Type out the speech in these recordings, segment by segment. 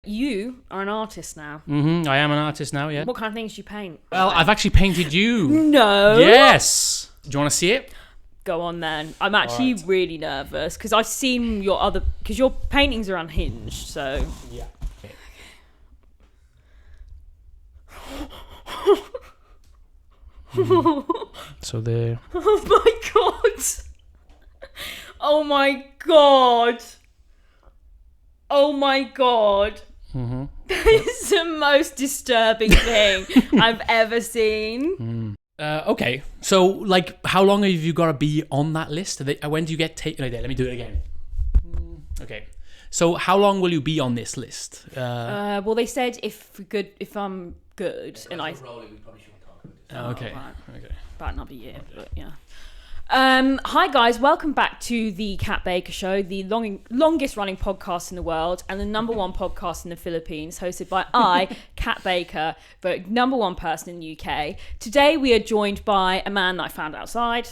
You are an artist now. I am an artist now, yeah. What kind of things do you paint? Well, I've actually painted you. No. Yes. Do you want to see it? Go on then. I'm actually really nervous because I've seen your other... Because your paintings are unhinged, so... Yeah. So there. Oh my god. Oh my god. Oh my god. That is the most disturbing thing I've ever seen. Okay. So, like, how long have you got to be on that list? When do you get taken? No, let me do it again. Okay. So, how long will you be on this list? Well, they said if I'm good, and I... Okay. Right. Okay. About another year, but yeah. Hi guys, welcome back to the Kat Baker Show, the longest running podcast in the world and the number one podcast in the Philippines, hosted by I, Kat Baker, the number one person in the UK. Today we are joined by a man that I found outside.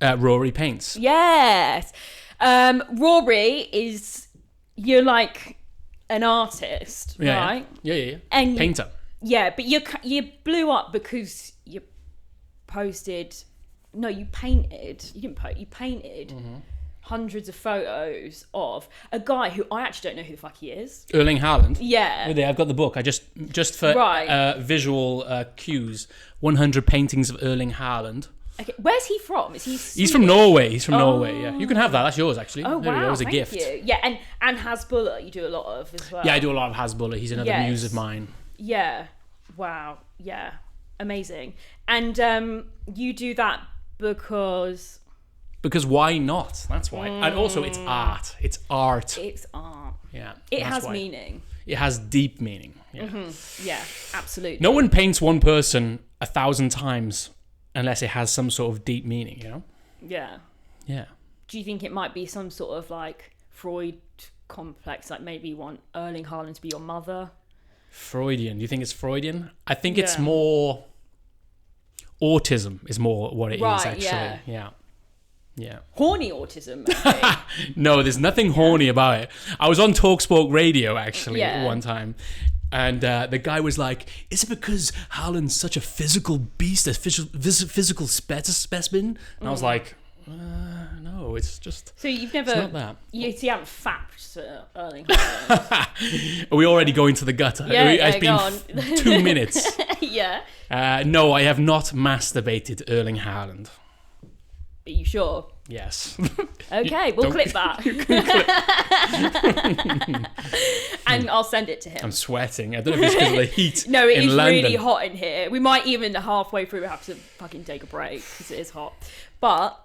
Rory Paints. Yes. Rory you're like an artist, right? Yeah. And painter. Yeah, but you blew up because you posted... No, you painted. You didn't post. You painted hundreds of photos of a guy who I actually don't know who the fuck he is. Erling Haaland. Yeah. I've got the book. I just for visual cues, 100 paintings of Erling Haaland. Okay, where's he from? Is he? He's from Norway. He's from Norway. Yeah, you can have that. That's yours, actually. Oh wow! It was a thank gift. You. Yeah, and Hasbulla, you do a lot of as well. Yeah, I do a lot of Hasbulla. He's another muse of mine. Yeah. Wow. Yeah. Amazing. And you do that because why not? That's why. And also it's art. It's art. It's art. Yeah. It has meaning. It has deep meaning. Yeah. Yeah, absolutely. No one paints one person 1,000 times unless it has some sort of deep meaning, you know? Yeah. Yeah. Do you think it might be some sort of like Freud complex, like maybe you want Erling Haaland to be your mother? Freudian. Do you think it's Freudian? I think it's more... Autism is more what it is, actually. Yeah. Horny autism, maybe. No, there's nothing horny about it. I was on TalkSpoke Radio, actually, one time. And the guy was like, is it because Haaland's such a physical beast, a physical specimen? And I was like... no, it's just... So you've never... It's not that. You haven't fapped Erling Haaland. Are we already going to the gutter? It's been 2 minutes. Yeah. No, I have not masturbated Erling Haaland. Are you sure? Yes. Okay, we'll clip that. And I'll send it to him. I'm sweating. I don't know if it's because of the heat. No, it is London. really hot in here. We might even halfway through have to fucking take a break because it is hot. But...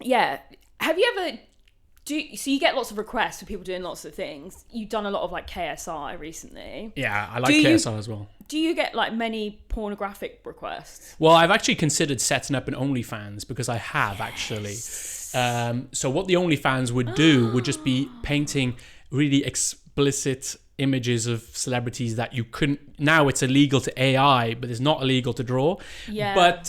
Yeah. Have you ever... So you get lots of requests for people doing lots of things. You've done a lot of like KSI recently. Yeah, I like KSI as well. Do you get like many pornographic requests? Well, I've actually considered setting up an OnlyFans because I have actually. So what the OnlyFans would do would just be painting really explicit images of celebrities that you couldn't... Now it's illegal to AI, but it's not illegal to draw. Yeah. But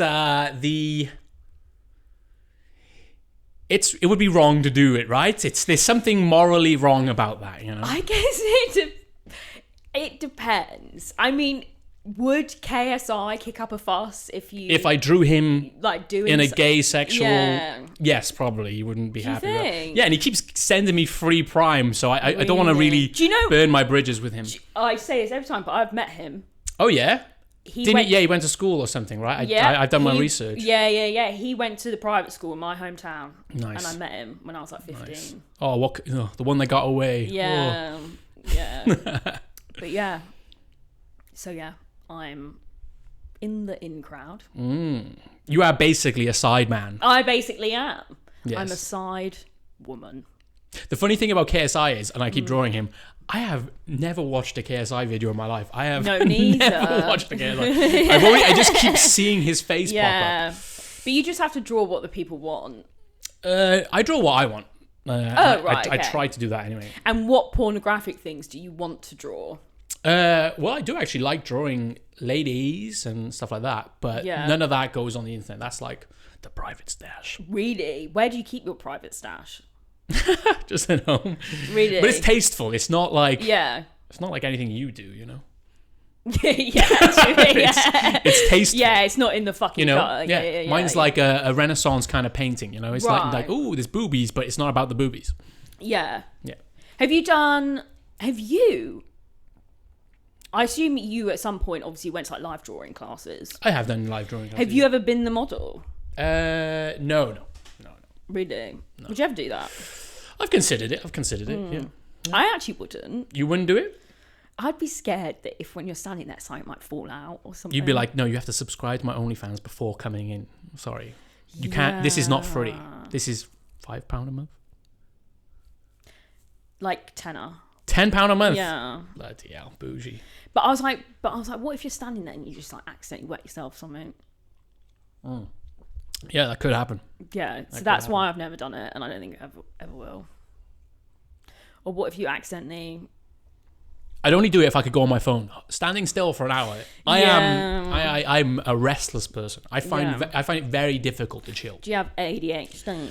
it would be wrong to do it, right? There's something morally wrong about that, you know? I guess it depends. I mean, would KSI kick up a fuss if I drew him like doing in a gay sexual... Yeah. Yes, probably. He wouldn't be happy with that. Think? Yeah, and he keeps sending me free Prime, so I don't want to really burn my bridges with him. I say this every time, but I've met him. Oh, yeah? He went to school or something, right? I've done my research. Yeah. He went to the private school in my hometown. Nice. And I met him when I was like 15. Nice. Oh, the one that got away. Yeah. Oh. Yeah. But yeah. So yeah, I'm in the in crowd. You are basically a side man. I basically am. Yes. I'm a side woman. The funny thing about KSI is, and I keep drawing him, I have never watched a KSI video in my life. I have never watched a KSI. I just keep seeing his face pop up. But you just have to draw what the people want. I draw what I want. Right. I try to do that anyway. And what pornographic things do you want to draw? Well, I do actually like drawing ladies and stuff like that, but none of that goes on the internet. That's like the private stash. Really? Where do you keep your private stash? Just at home. Really? But it's tasteful. It's not like It's not like anything you do, you know. Yeah, actually, It's tasteful. Yeah, it's not in the fucking gutter. Yeah. Mine's like a Renaissance kind of painting, you know. It's like oh, there's boobies, but it's not about the boobies. Yeah. Yeah. Have you? I assume you at some point obviously went to like live drawing classes. I have done live drawing classes. Have you ever been the model? No. Really? No. Would you ever do that? I've considered it. Yeah. I actually wouldn't. You wouldn't do it? I'd be scared that if when you're standing there, something might fall out or something. You'd be like, no, you have to subscribe to my OnlyFans before coming in. Sorry. You can't. This is not free. This is £5 a month. Like tenner. £10 a month? Yeah. Bloody hell, bougie. But I was like, what if you're standing there and you just like accidentally wet yourself or something? Yeah, that could happen. Yeah, so that's why I've never done it, and I don't think I ever will. Or what if you accidentally... I'd only do it if I could go on my phone. Standing still for an hour. I'm a restless person. I find it very difficult to chill. Do you have ADHD?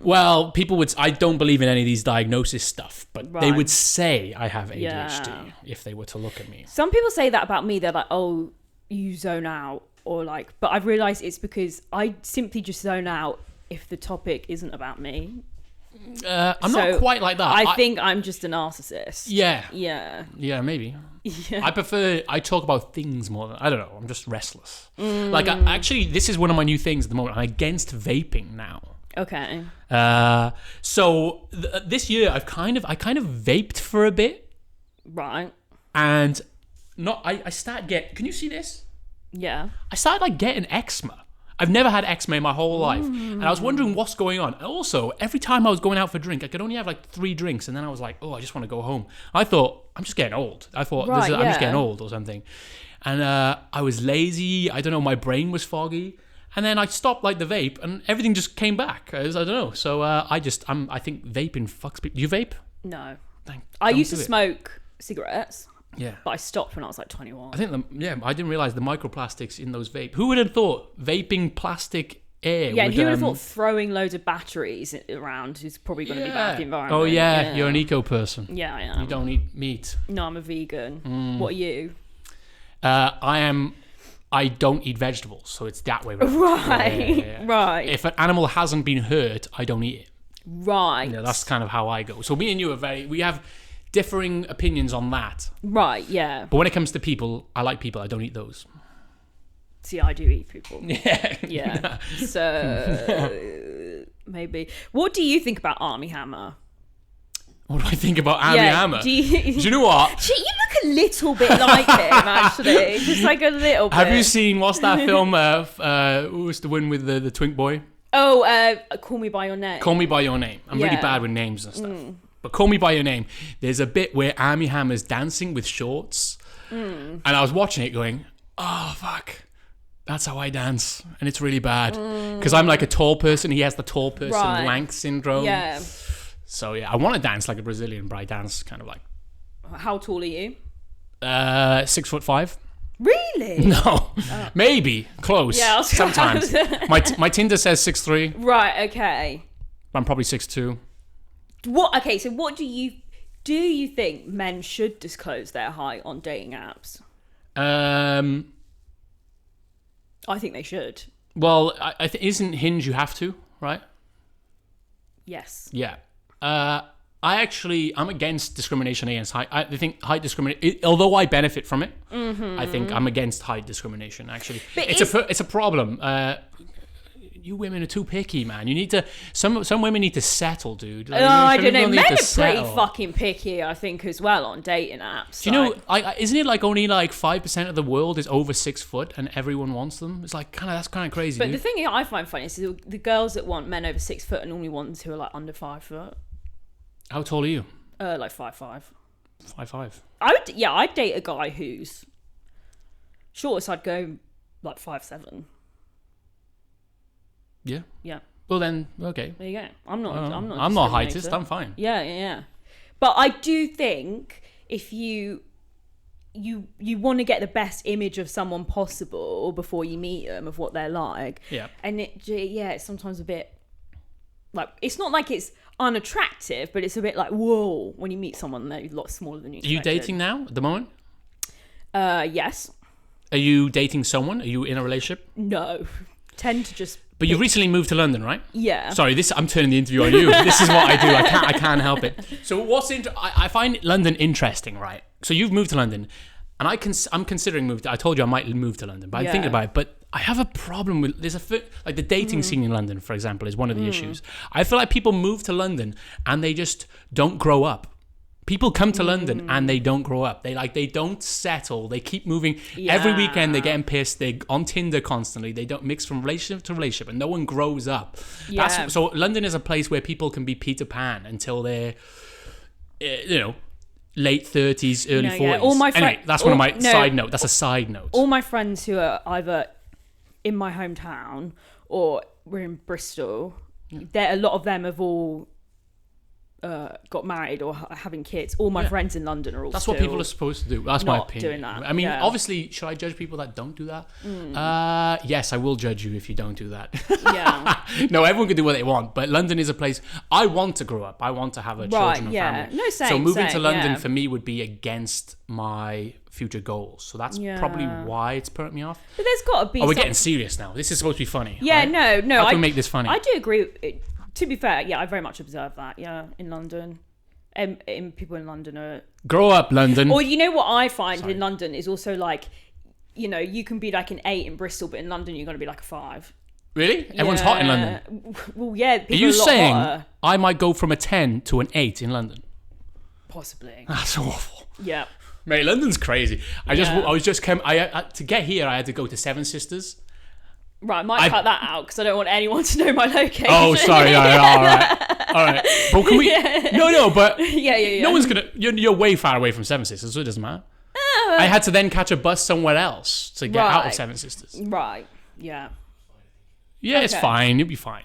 Well, people would... I don't believe in any of these diagnosis stuff, but they would say I have ADHD if they were to look at me. Some people say that about me. They're like, oh, you zone out. Or like... But I've realised it's because I simply just zone out if the topic isn't about me. I'm not quite like that. I think I'm just a narcissist. Yeah. Yeah, maybe. Yeah. I talk about things more than... I don't know. I'm just restless. Like, actually, this is one of my new things at the moment. I'm against vaping now. Okay. So this year I kind of vaped for a bit. Right. And I started getting... Can you see this? Yeah. I started like getting eczema. I've never had eczema in my whole life. And I was wondering what's going on. And also, every time I was going out for a drink, I could only have like 3 drinks. And then I was like, oh, I just want to go home. I thought, I'm just getting old. I thought, I'm just getting old or something. And I was lazy. I don't know, my brain was foggy. And then I stopped like the vape and everything just came back. I don't know. So I think vaping fucks people. Do you vape? No. I used to smoke cigarettes. Yeah. But I stopped when I was like 21. I think, I didn't realise the microplastics in those vape. Who would have thought vaping plastic air Yeah, would, and who would have thought throwing loads of batteries around is probably going to be bad for the environment. Oh, yeah, you're an eco person. Yeah, I am. You don't eat meat. No, I'm a vegan. What are you? I don't eat vegetables, so it's that way around. Right, Yeah. right. If an animal hasn't been hurt, I don't eat it. Right. Yeah, that's kind of how I go. So me and you we have differing opinions on that. Right, yeah. But when it comes to people, I like people. I don't eat those. See, I do eat people. Yeah. Yeah. So, maybe. What do you think about Armie Hammer? What do I think about Armie Hammer? Do you know what? You look a little bit like him, actually. Just like a little bit. Have you seen, what's that film? Who was the one with the twink boy? Oh, Call Me By Your Name. Call Me By Your Name. I'm really bad with names and stuff. But Call Me By Your Name, there's a bit where Armie Hammer's dancing with shorts. And I was watching it going, oh, fuck. That's how I dance. And it's really bad. Because I'm like a tall person. He has the tall person lank syndrome. Yeah. So, yeah, I want to dance like a Brazilian, but I dance kind of like... How tall are you? 6'5". Really? No. Oh. Maybe. Close. Yeah, sometimes. My Tinder says 6'3". Right, okay. I'm probably 6'2". Okay, so what do you think men should disclose their height on dating apps? I think they should. Well, I think isn't Hinge you have to, right? Yes. Yeah. I'm against discrimination against height. I think height discrimination, although I benefit from it, I think I'm against height discrimination, actually. But it's a problem. You women are too picky, man. You need to... Some women need to settle, dude. Like, I don't know. Men are pretty fucking picky, I think, as well, on dating apps. Do you know, isn't it like only like 5% of the world is over 6 foot and everyone wants them? It's like, that's kind of crazy, But dude. the thing I find funny is the girls that want men over 6 foot are normally ones who are like under 5 foot. How tall are you? Like 5'5". 5'5". I'd date a guy who's shortest. I'd go like 5'7". Yeah. Yeah. Well then, okay. There you go. I'm not heightist. I'm fine. Yeah. But I do think if you want to get the best image of someone possible before you meet them of what they're like. Yeah. And it's sometimes a bit like, it's not like it's unattractive, but it's a bit like, whoa, when you meet someone they're a lot smaller than you Are you expected. dating now at the moment? Yes. Are you dating someone? Are you in a relationship? No. Tend to just... But you recently moved to London, right? Yeah. Sorry, I'm turning the interview on you. This is what I do. I can't help it. So I find London interesting, right? So you've moved to London, and I'm considering moving. I told you I might move to London, but I'm thinking about it. But I have a problem with like the dating scene in London, for example, is one of the issues. I feel like people move to London and they just don't grow up. People come to London and they don't grow up. They don't settle. They keep moving. Yeah. Every weekend they're getting pissed. They're on Tinder constantly. They don't mix from relationship to relationship, and no one grows up. Yeah. So London is a place where people can be Peter Pan until they're, late 30s, early 40s. Yeah. All my anyway, that's one of my side note. That's a side note. All my friends who are either in my hometown or we're in Bristol, a lot of them have all got married or having kids. All my friends in London are all That's what people are supposed to do. That's my opinion. Doing that. I mean, obviously, should I judge people that don't do that? Yes, I will judge you if you don't do that. Yeah. No, everyone can do what they want, but London is a place I want to grow up. I want to have a children and family. No, same, so moving to same, London for me would be against my future goals. So that's probably why it's put me off. But there's got to be. Oh, we're getting serious now. This is supposed to be funny. Yeah, right? no. How can we make this funny? I do agree. To be fair, I very much observe that. Yeah, in London, and people in London are. Grow up, London. Or you know what I find in London is also like, you can be like an 8 in Bristol, but in London you're going to be like a 5. Really? Everyone's hot in London. Well, yeah. Are you a lot saying hotter. I might go from a 10 to an 8 in London? Possibly. That's awful. Yeah. Mate, London's crazy. To get here, I had to go to Seven Sisters. Right, I might cut that out because I don't want anyone to know my location. Oh, sorry. All right. But can we? No. But yeah. No one's gonna. You're way far away from Seven Sisters, so it doesn't matter. I had to then catch a bus somewhere else to get out of Seven Sisters. Right. Yeah. Yeah, It's fine. You'll be fine.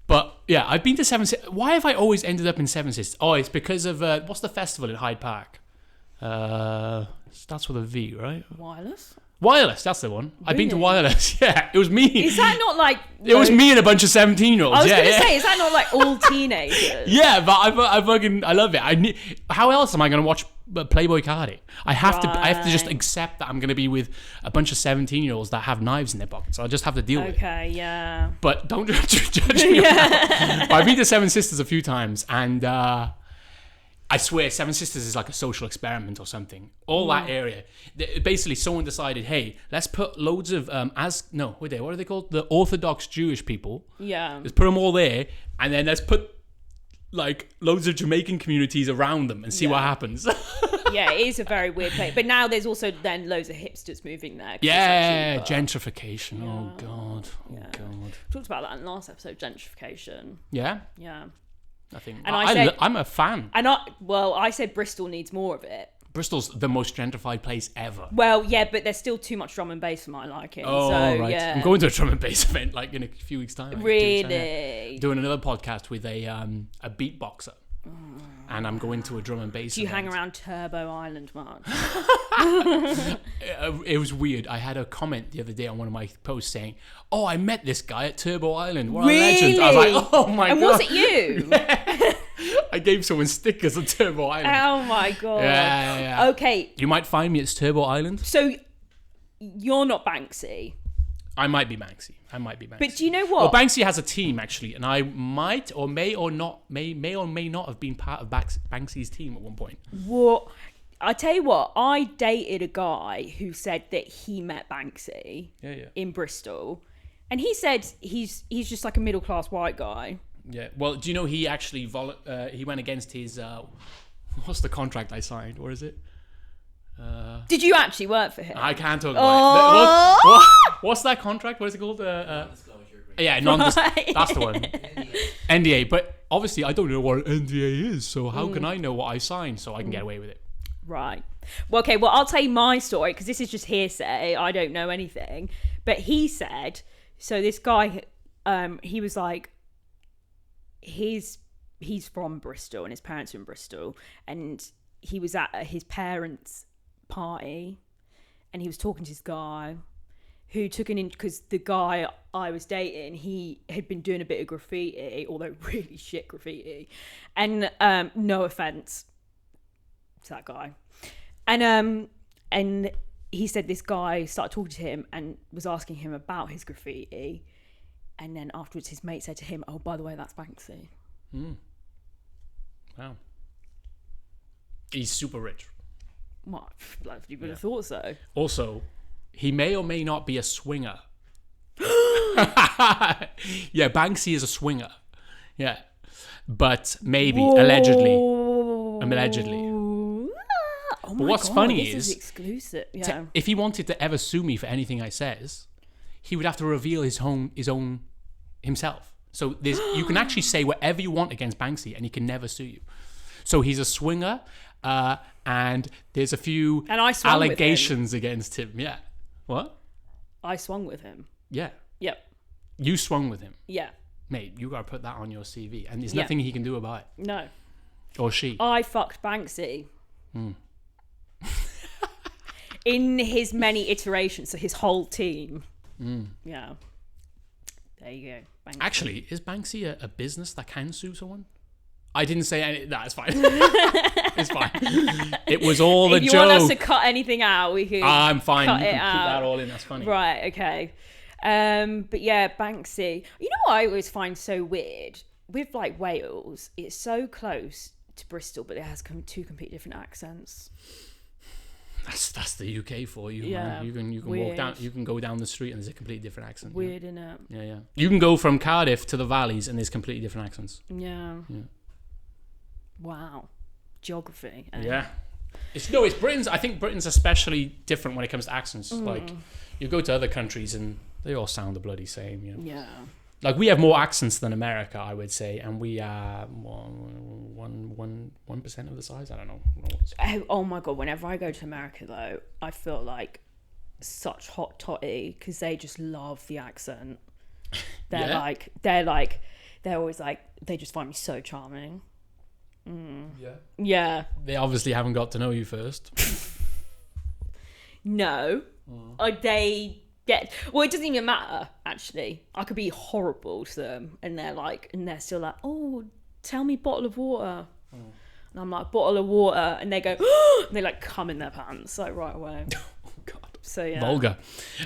But yeah, I've been to Seven Sisters. Why have I always ended up in Seven Sisters? Oh, it's because of what's the festival in Hyde Park? Starts with a V, right? Wireless, that's the one. Really? I've been to Wireless. Yeah, it was me. Is that not like... It was me and a bunch of 17-year-olds. I was going to say, is that not like all teenagers? Yeah, but I love it. How else am I going to watch Playboy Cardi? I have to just accept that I'm going to be with a bunch of 17-year-olds that have knives in their pockets. So I'll just have to deal with it. Okay, yeah. But don't judge me. I've been to Seven Sisters a few times, and... I swear, Seven Sisters is like a social experiment or something. All that area. Basically, someone decided, hey, let's put loads of, what are they called? The Orthodox Jewish people. Yeah. Let's put them all there, and then let's put, like, loads of Jamaican communities around them and see what happens. Yeah, it is a very weird place. But now there's also then loads of hipsters moving there. Yeah, gentrification. Yeah. Oh, God. Talked about that in the last episode, gentrification. Yeah? Yeah. I think, and I'm a fan. And I said Bristol needs more of it. Bristol's the most gentrified place ever. Well, yeah, but there's still too much drum and bass for my liking. Oh, so, right. Yeah. I'm going to a drum and bass event like in a few weeks' time. Really? Doing another podcast with a beatboxer. And I'm going to a drum and bass Do you event. hang around Turbo Island much? It was weird. I had a comment the other day on one of my posts saying, "Oh, I met this guy at Turbo Island. What a legend." I was like, "Oh my god." And was it you? Yeah. I gave someone stickers at Turbo Island. Oh my god. Yeah. Okay. You might find me at Turbo Island. So you're not Banksy. I might be Banksy. But do you know what? Well, Banksy has a team actually, and I might or may not have been part of Banksy's team at one point. What? I tell you what, I dated a guy who said that he met Banksy in Bristol, and he said he's just like a middle class white guy. Yeah. Well, do you know he actually he went against his what's the contract I signed? What is it? Did you actually work for him? I can't talk about it. What's that contract? What is it called? Yeah, that's the one. NDA. But obviously, I don't know what an NDA is, so how can I know what I signed so I can get away with it? Right. Well, okay. Well, I'll tell you my story because this is just hearsay. I don't know anything. But he said, so this guy, he was like, he's from Bristol and his parents are in Bristol, and he was at his parents' party and he was talking to this guy who took an in because the guy I was dating, he had been doing a bit of graffiti, although really shit graffiti, and no offense to that guy, and he said this guy started talking to him and was asking him about his graffiti, and then afterwards his mate said to him, "Oh, by the way, that's Banksy." Wow. He's super rich. What? Like, you would have thought so. Also, he may or may not be a swinger. Yeah, Banksy is a swinger. Yeah. But maybe, allegedly. Oh But my what's God, funny this is exclusive. Yeah. if he wanted to ever sue me for anything I says, he would have to reveal his own himself. So you can actually say whatever you want against Banksy and he can never sue you. So he's a swinger, and there's a few And I swung allegations against him. Yeah. What? I swung with him. Yeah. Yep. You swung with him. Yeah. Mate, you gotta put that on your CV. And there's Yeah. nothing he can do about it. No. Or she. I fucked Banksy. In his many iterations, so his whole team. Yeah. There you go. Banksy. Actually, is Banksy a business that can sue someone? I didn't say any. No, it's fine. It's fine. It was all a joke. If you want us to cut anything out, we can. I'm fine. cut You can it keep out. that all in. That's funny. Right. Okay. But yeah, Banksy. You know what I always find so weird with like Wales? It's so close to Bristol, but it has two completely different accents. That's the UK for you. Yeah, Man. You can walk weird. down. You can go down the street and there's a completely different accent. Weird, innit? Yeah. You can go from Cardiff to the valleys and there's completely different accents. Yeah. Wow. Geography. Eh? Yeah. It's Britain's. I think Britain's especially different when it comes to accents. Like you go to other countries and they all sound the bloody same. You know? Yeah. Like we have more accents than America, I would say, and we are 1% of the size. I don't know. Oh my God! Whenever I go to America, though, I feel like such hot toddy because they just love the accent. They're Yeah? they're always like, they just find me so charming. Yeah. Yeah. They obviously haven't got to know you first. No. They get. Well, it doesn't even matter. Actually, I could be horrible to them, and they're still like, "Oh, tell me bottle of water." And I'm like, "Bottle of water," and they go, and they like come in their pants like right away. Oh God. So yeah. Vulgar.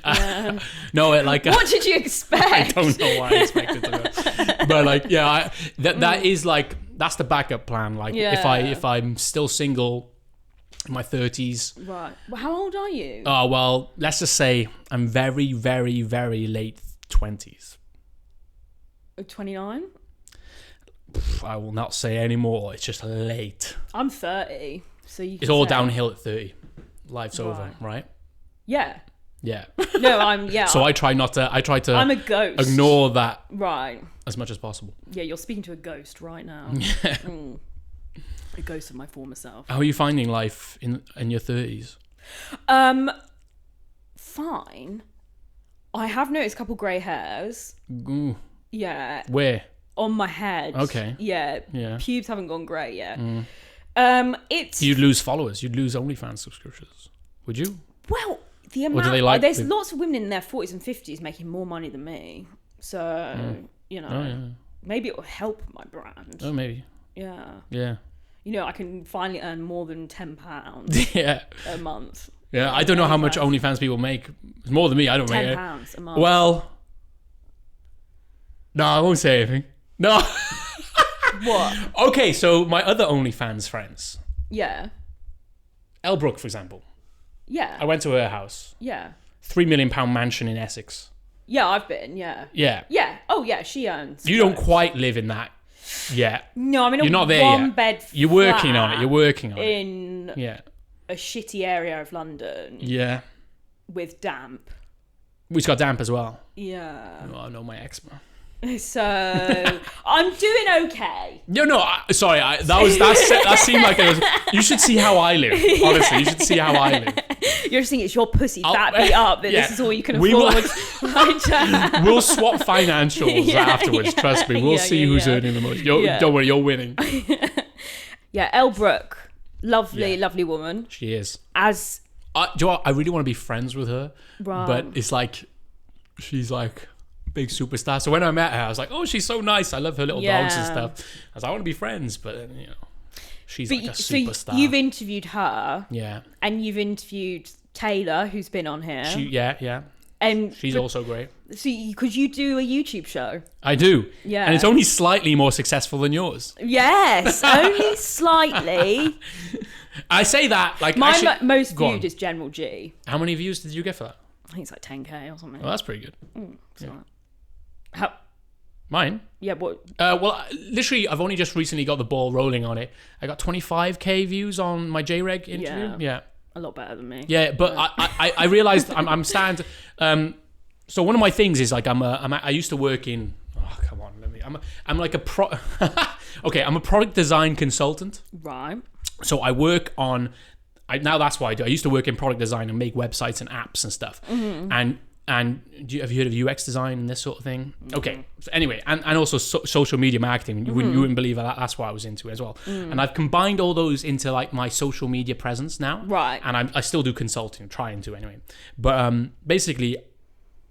Yeah. No, What did you expect? I don't know why I expected to. But like, yeah, that is like that's the backup plan. Like, if I'm still single, in my 30s. Right. Well, how old are you? Oh well, let's just say I'm very, very, very late 20s. 29. I will not say any more. It's just late. I'm 30, so you. It's all downhill at 30. Life's over, right? Yeah. Yeah. No, I'm. Yeah. So I try to I'm a ghost. ignore that Right. as much as possible. Yeah, you're speaking to a ghost right now. A ghost of my former self. How are you finding life in your 30s? Fine. I have noticed a couple grey hairs. Ooh. Yeah. Where? On my head. Okay. Yeah. Yeah. Pubes haven't gone grey yet. It's You'd lose followers. You'd lose OnlyFans subscriptions. Would you? well, the Or amount. do they like there's the- lots of women in their 40s and 50s making more money than me. So you know, Oh yeah. maybe it will help my brand. Oh maybe. Yeah. Yeah. You know, I can finally earn more than £10 Yeah. a month. Yeah. I don't know how much OnlyFans people make. It's more than me. I don't make it. £10 a month. Well. No, I won't say anything. No. What? Okay, so my other OnlyFans friends, Yeah. Elle Brooke, for example. Yeah. I went to her house. Yeah. £3 million mansion in Essex. Yeah, I've been, yeah. Yeah. Yeah. Oh, yeah, she earns. You don't quite live in that yet. No, I'm in You're a not there one yet. bed You're working on it. flat You're working on it. in Yeah. a shitty area of London Yeah. with damp. Which got damp as well. Yeah. Oh, I know my eczema. So I'm doing okay. That seemed like it was. You should see how I live. Honestly, you should see how I live. You're just thinking it's your pussy fat beat up that yeah. this is all you can We will- afford. Right? We'll swap financials Yeah, afterwards. yeah, Trust me. We'll yeah, see yeah, who's yeah. earning the most. Yeah. Don't worry, you're winning. Yeah, Elle Brooke. Lovely, Yeah. lovely woman. She is. As Do you know what? I really want to be friends with her, Right. but it's like she's like big superstar. So when I met her, I was like, oh, she's so nice. I love her little dogs and stuff. I was like, I want to be friends, but you know, she's like a superstar. So you've interviewed her, yeah, and you've interviewed Taylor, who's been on here. Yeah. And she's also great. So, because you do a YouTube show. I do. Yeah. And it's only slightly more successful than yours. Yes, only slightly. I say that like my actually, most viewed is General G. How many views did you get for that? I think it's like 10k or something. Well, that's pretty good. Yeah. How? Mine? Yeah, what? Well, literally, I've only just recently got the ball rolling on it. I got 25k views on my JREG interview. Yeah. A lot better than me. Yeah, but I realized I'm starting to. So one of my things is like I used to work in. Oh come on, I'm like a I'm a product design consultant. Right. So I work on. Now that's what I do. I used to work in product design and make websites and apps and stuff. Mm-hmm. And have you heard of UX design and this sort of thing? Mm-hmm. Okay. So anyway, and also social media marketing. You wouldn't believe that. That's what I was into as well. Mm. And I've combined all those into like my social media presence now. Right. And I still do consulting, trying to anyway. But basically,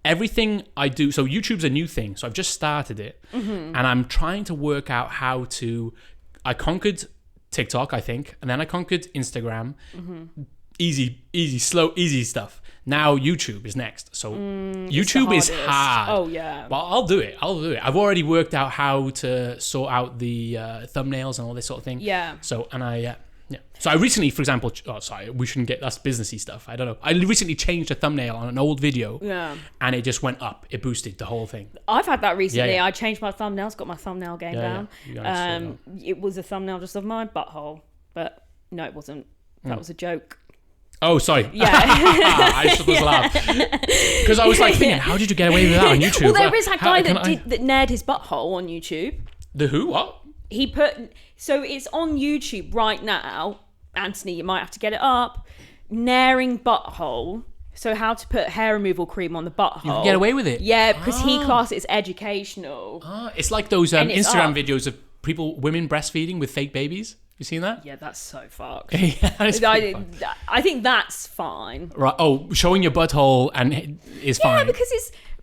everything I do. So YouTube's a new thing. So I've just started it, and I'm trying to work out how to. I conquered TikTok, I think, and then I conquered Instagram. Mm-hmm. Easy, slow, easy stuff. Now YouTube is next. So YouTube is hard. Oh yeah. But I'll do it. I've already worked out how to sort out the thumbnails and all this sort of thing. Yeah. So So I recently, for example, we shouldn't get that's businessy stuff. I don't know. I recently changed a thumbnail on an old video. Yeah. And it just went up. It boosted the whole thing. I've had that recently. Yeah. I changed my thumbnails, got my thumbnail game down. Yeah. It was a thumbnail just of my butthole, but no, it wasn't. That was a joke. Oh, sorry. Yeah. I should have laughed. Because I was like thinking, how did you get away with that on YouTube? Well, there is that guy that naired his butthole on YouTube. The who? What? He put... So it's on YouTube right now. Anthony, you might have to get it up. Nairing butthole. So how to put hair removal cream on the butthole. You can get away with it? Yeah, because he classed it as educational. It's like those Instagram videos of women breastfeeding with fake babies. You seen that? Yeah, that's so fucked. I think that's fine. Right. Oh, showing your butthole is fine. Yeah, because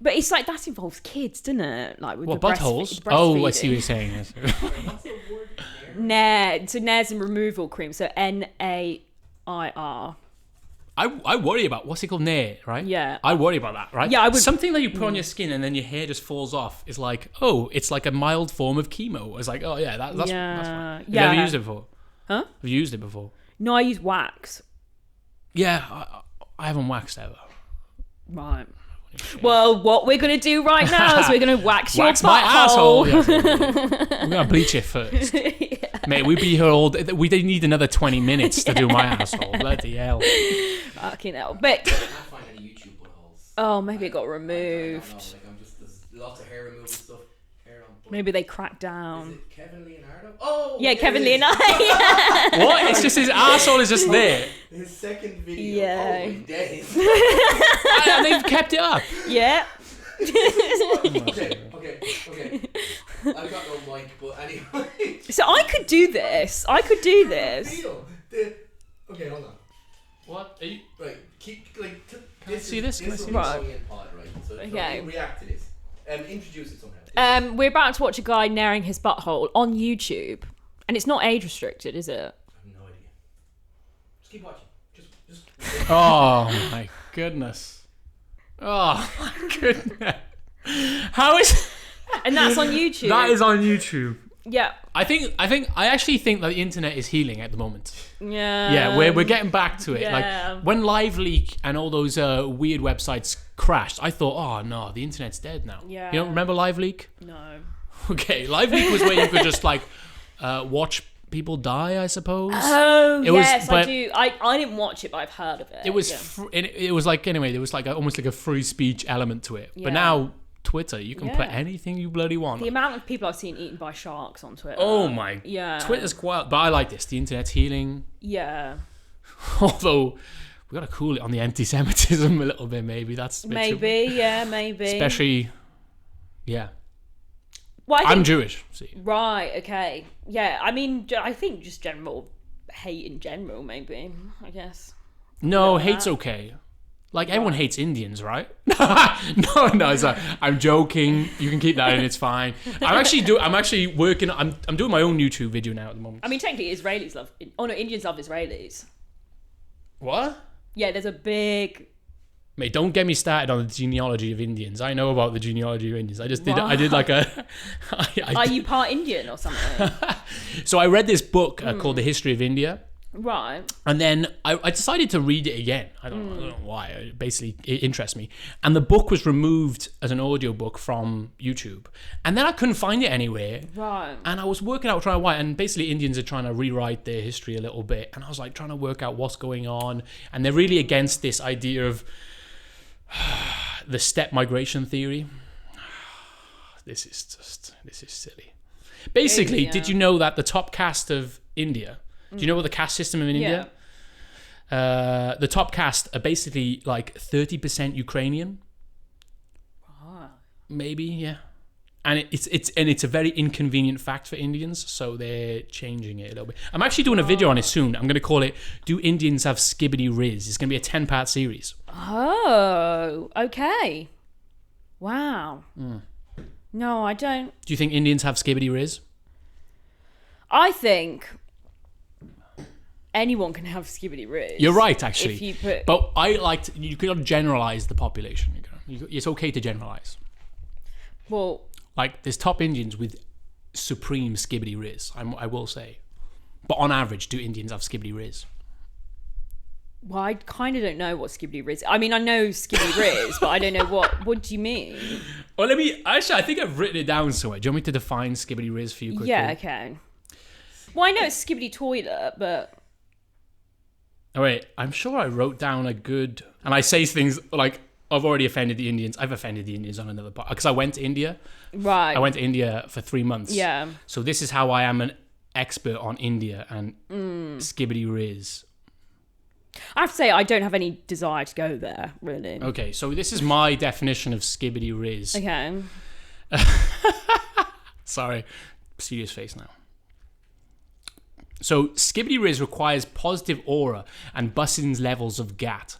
it's like that involves kids, doesn't it? Like with buttholes? Breastfeeding. I see what you're saying. Yes. Nair. So Nair's and removal cream. So NAIR. I worry about what's it called, nair, right? Yeah. I worry about that, right? Yeah, I would. Something that you put on your skin and then your hair just falls off is like, it's like a mild form of chemo. It's like, that's fine. Have you ever used it before? Huh? Have you used it before? No, I use wax. Yeah, I haven't waxed ever. Right. Well, what we're going to do right now is we're going to wax your butthole. My asshole. Yeah. We're going to bleach it first. Mate, we'd be here all day. We didn't need another 20 minutes to do my asshole. Bloody hell. Fucking hell. But... I can't find any YouTube buttholes. Oh, maybe it got removed. There's lots of hair removal stuff. Maybe they cracked down. Is it Kevin Leonardo? Oh! Yeah, Kevin Leonardo. What? It's just his asshole is just there. His second video. Yeah. Oh my days. And they've kept it up. Yeah. Okay. I've got no mic, but anyway. So I could do this. Okay, hold on. What? Are you... Right, keep like. Can I see this? Can I see this? Right. Pod, right? So Okay. React to this. Introduce it somehow. We're about to watch a guy nairing his butthole on YouTube, and it's not age restricted, is it? I have no idea. Just keep watching. Just. Oh my goodness. Oh my goodness. How is... And that's on YouTube. That is on YouTube. Yeah. I actually think that the internet is healing at the moment. Yeah. Yeah, we're getting back to it. Yeah. Like when Live Leak and all those weird websites crashed, I thought, oh no, the internet's dead now. Yeah. You don't remember Live Leak? No. Okay, Live Leak was where you could just like watch people die, I suppose. Oh, yes, I do. I didn't watch it, but I've heard of it. It was it was like, anyway, there was like almost like a free speech element to it. Yeah. But now Twitter, you can put Yeah. anything you bloody want. The amount of people I've seen eaten by sharks on Twitter. Oh my. Yeah. Twitter's quite, but I like this. The internet's healing. Yeah. Although we gotta cool it on the anti-Semitism a little bit. Maybe that's a bit Maybe. Yeah. Maybe. especially. Yeah. Well, I'm Jewish. See. Right. Okay. Yeah. I mean, I think just general hate in general. Maybe. I guess. No, Bit of hate's that. okay. Like everyone hates Indians, right? no, sorry. I'm joking. You can keep that in. It's fine. I'm actually working. I'm doing my own YouTube video now at the moment. I mean, technically, Israelis love. Oh no, Indians love Israelis. What? Yeah, there's a big. Mate, don't get me started on the genealogy of Indians. I know about the genealogy of Indians. I did like a. Are you part Indian or something? So I read this book called The History of India. Right. And then I decided to read it again. I don't know why. Basically, it interests me. And the book was removed as an audiobook from YouTube. And then I couldn't find it anywhere. Right. And I was working out trying why. And basically, Indians are trying to rewrite their history a little bit. And I was like trying to work out what's going on. And they're really against this idea of the steppe migration theory. This is silly. Basically, did you know that the top caste of India... Do you know what the caste system in India? Yeah. The top caste are basically like 30% Ukrainian. Maybe, yeah. And it's a very inconvenient fact for Indians, so they're changing it a little bit. I'm actually doing a video on it soon. I'm going to call it "Do Indians Have Skibbity Riz?" It's going to be a 10-part series. Oh, okay. Wow. No, I don't. Do you think Indians have skibbity riz? I think anyone can have skibbity riz. You're right, actually. If you put... But you cannot generalize the population. It's okay to generalize. Well, like there's top Indians with supreme skibbity riz. I will say, but on average, do Indians have skibbity riz? Well, I kind of don't know what skibbity riz. I mean, I know skibbity riz, but I don't know what. What do you mean? Well, I think I've written it down somewhere. Do you want me to define skibbity riz for you quickly? Yeah, okay. Well, I know it's skibbity toilet, but. Oh, wait, I'm sure I wrote down a good... And I say things like, I've already offended the Indians. I've offended the Indians on another part. Because I went to India. Right. I went to India for 3 months. Yeah. So this is how I am an expert on India and skibbity riz. I have to say, I don't have any desire to go there, really. Okay, so this is my definition of skibbity riz. Okay. Sorry. Serious face now. So, skibbity riz requires positive aura and Bussin's levels of GAT.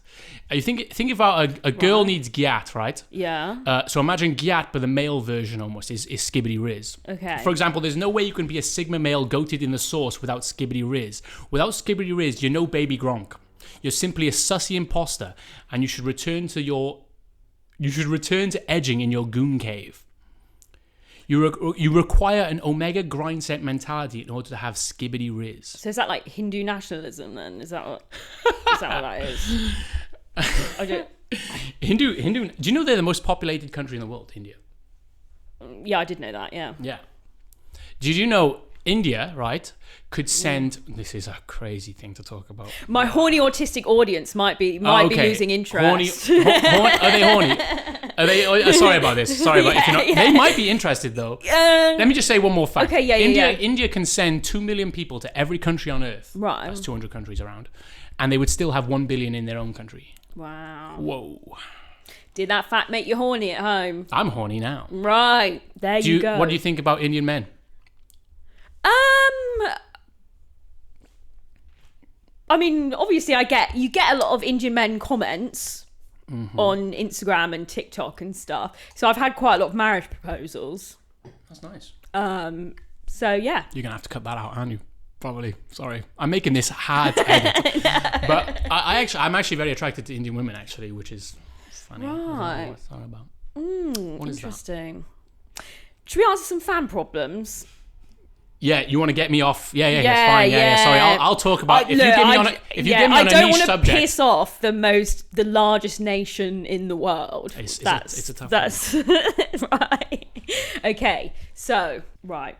You think about a girl needs GAT, right? Yeah. So imagine GAT, but the male version almost is skibbity riz. Okay. For example, there's no way you can be a Sigma male goated in the source without skibbity riz. Without skibbity riz, you're no baby Gronk. You're simply a sussy imposter, and you should return to edging in your goon cave. You require an Omega grind set mentality in order to have skibbity riz. So is that like Hindu nationalism then? Is that what that is? I don't... Hindu. Do you know they're the most populated country in the world, India? Yeah, I did know that. Yeah. Yeah. Did you know India, right, could send... This is a crazy thing to talk about. My horny autistic audience might be losing interest. Are they horny? Are they? Sorry about this. Sorry about if you're not. They might be interested though. Let me just say one more fact. Okay, India can send 2 million people to every country on Earth. Right. That's 200 countries around, and they would still have 1 billion in their own country. Wow. Whoa. Did that fact make you horny at home? I'm horny now. Right. There you go. What do you think about Indian men? I mean, obviously, you get a lot of Indian men comments on Instagram and TikTok and stuff. So I've had quite a lot of marriage proposals. That's nice. So yeah, you're gonna have to cut that out, aren't you? Probably. Sorry, I'm making this hard to edit. But I'm actually very attracted to Indian women, actually, which is funny. Right. I don't know what I thought about. What is interesting. Should we answer some fan problems? Yeah, you want to get me off? Yeah, it's fine. Yeah. Sorry, I'll talk about if you get me on a niche subject. I don't want to piss off the largest nation in the world. It's a tough one. Right. Okay, so right.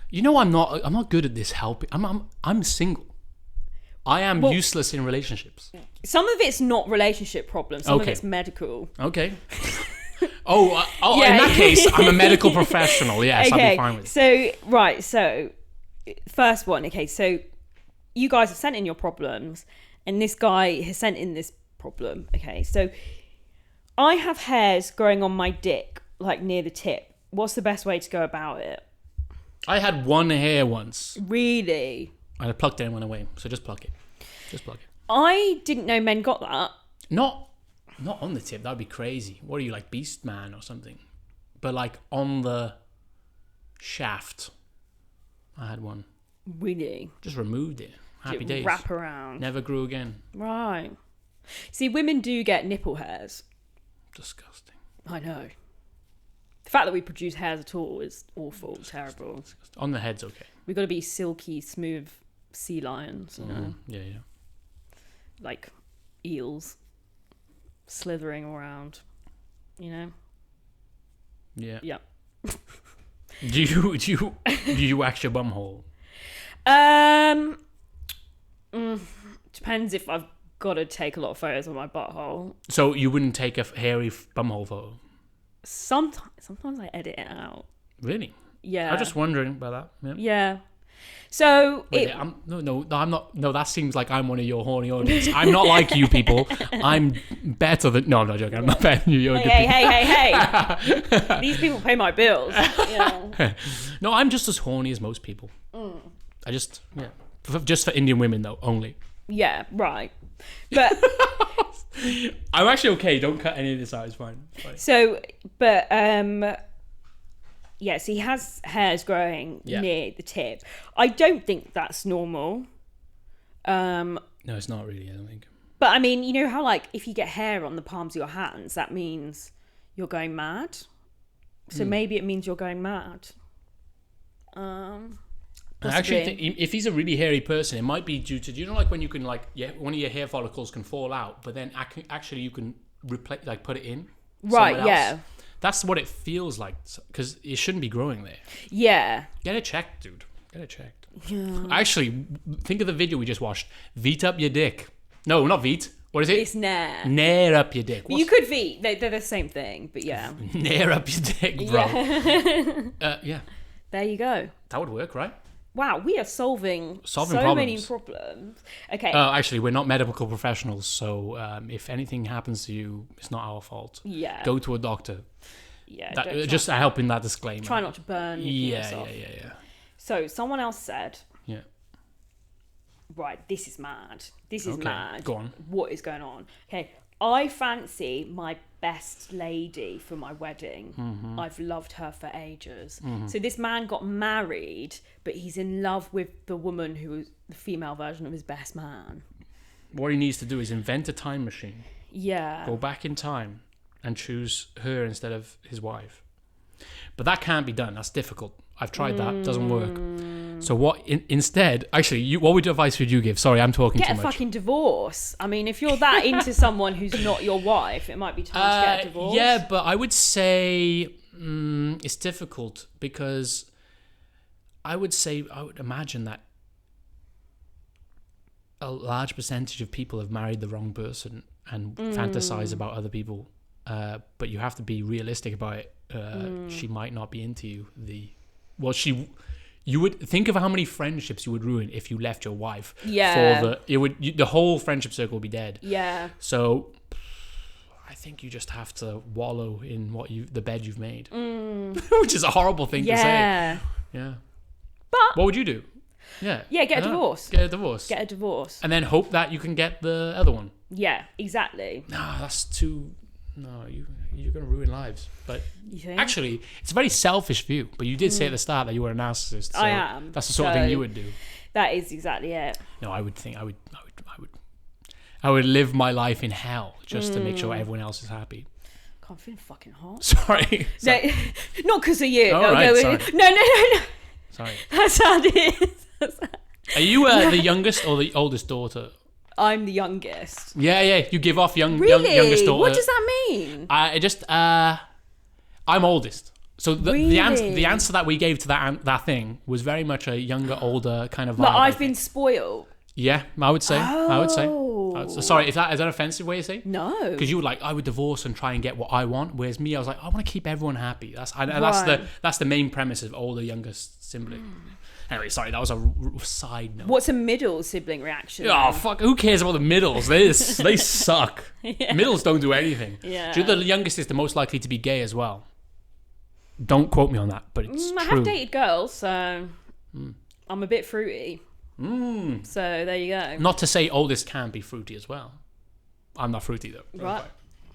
You know, I'm not good at this helping. I'm single. I am useless in relationships. Some of it's not relationship problems. Some of it's medical. Okay. In that case, I'm a medical professional. Yes, okay. I'll be fine with it. So first one. Okay, so you guys have sent in your problems, and this guy has sent in this problem. Okay, so I have hairs growing on my dick, like near the tip. What's the best way to go about it? I had one hair once. Really? I plucked it and went away. So just pluck it. Just pluck it. I didn't know men got that. Not on the tip. That'd be crazy. What are you, like Beast Man or something? But like on the shaft. I had one. Really? Just removed it. Happy days. Wrap around. Never grew again. Right. See, women do get nipple hairs. Disgusting. I know. The fact that we produce hairs at all is awful, terrible. Disgusting. On the head's okay. We've got to be silky, smooth sea lions, you know? Yeah. Like eels slithering around, you know? Yeah. Yeah. Do you wax your bum hole? Depends if I've got to take a lot of photos of my butthole. So you wouldn't take a hairy bumhole photo? Sometimes I edit it out. Really? Yeah. I'm just wondering about that. Yeah. So Wait, I'm not. No, that seems like I'm one of your horny audience. I'm not like you people. I'm better than. No, I'm not joking. I'm not better than you. You're Hey. These people pay my bills. You know? No, I'm just as horny as most people. I just just for Indian women though only. Yeah, right. But I'm actually okay. Don't cut any of this out. It's fine. so, but yeah, so he has hairs growing near the tip. I don't think that's normal. No, it's not really, I don't think. But I mean, you know how like if you get hair on the palms of your hands, that means you're going mad. So maybe it means you're going mad. I actually think if he's a really hairy person, it might be due to, you know, like when you can like, one of your hair follicles can fall out, but then actually you can replace, like put it in. Right, yeah. That's what it feels like, because it shouldn't be growing there. Yeah. Get it checked, dude. Get it checked. Yeah. Actually, think of the video we just watched. Veet up your dick. No, not veet. What is it? It's nair. Nair up your dick. But you could veet. They're the same thing, but yeah. Nair up your dick, bro. Yeah. There you go. That would work, right? Wow, we are solving so problems. many problems. Okay. Actually, we're not medical professionals, so if anything happens to you, it's not our fault. Yeah. Go to a doctor. Yeah. Just helping that disclaimer. Try not to burn yourself. Yeah. So someone else said, yeah. Right, this is mad. This is mad. Go on. What is going on? Okay, I fancy my best lady for my wedding. Mm-hmm. I've loved her for ages. Mm-hmm. So this man got married, but he's in love with the woman who was the female version of his best man. What he needs to do is invent a time machine. Yeah. Go back in time and choose her instead of his wife. But that can't be done. That's difficult. I've tried that. It doesn't work. So what instead, actually, what advice would you give? Sorry, I'm talking too much. Get a fucking divorce. I mean, if you're that into someone who's not your wife, it might be time to get a divorce. Yeah, but I would say it's difficult because I would imagine that a large percentage of people have married the wrong person and fantasize about other people. But you have to be realistic about it. She might not be into you. You would think of how many friendships you would ruin if you left your wife. Yeah. The whole friendship circle would be dead. Yeah. So I think you just have to wallow in the bed you've made, which is a horrible thing to say. Yeah. But what would you do? Yeah. Yeah. Get a divorce. Get a divorce. Get a divorce. And then hope that you can get the other one. Yeah. Exactly. No, that's too. No, you're going to ruin lives. But you think? Actually, it's a very selfish view. But you did say at the start that you were a narcissist. So I am. That's the sort of thing you would do. That is exactly it. No, I would live my life in hell just to make sure everyone else is happy. God, I'm feeling fucking hot. Sorry. No, not because of you. Oh, right, sorry. No. Sorry. That's how it is. Are you the youngest or the oldest daughter? I'm the youngest. Yeah. You give off youngest daughter. What does that mean? I'm oldest. So the Really? answer that we gave to that thing was very much a younger, older kind of vibe. Like I've been spoiled. Yeah, I would say. Oh. Sorry, is that an offensive way to say? No. Because you were like, I would divorce and try and get what I want, whereas me, I was like, I want to keep everyone happy. That's the main premise of older, youngest sibling. Anyway, sorry, that was a side note. What's a middle sibling reaction? Oh, fuck, who cares about the middles? They suck. Yeah. Middles don't do anything. Yeah. Do you know the youngest is the most likely to be gay as well? Don't quote me on that, but it's true. I have dated girls, so I'm a bit fruity. So there you go. Not to say oldest can be fruity as well. I'm not fruity though. Right.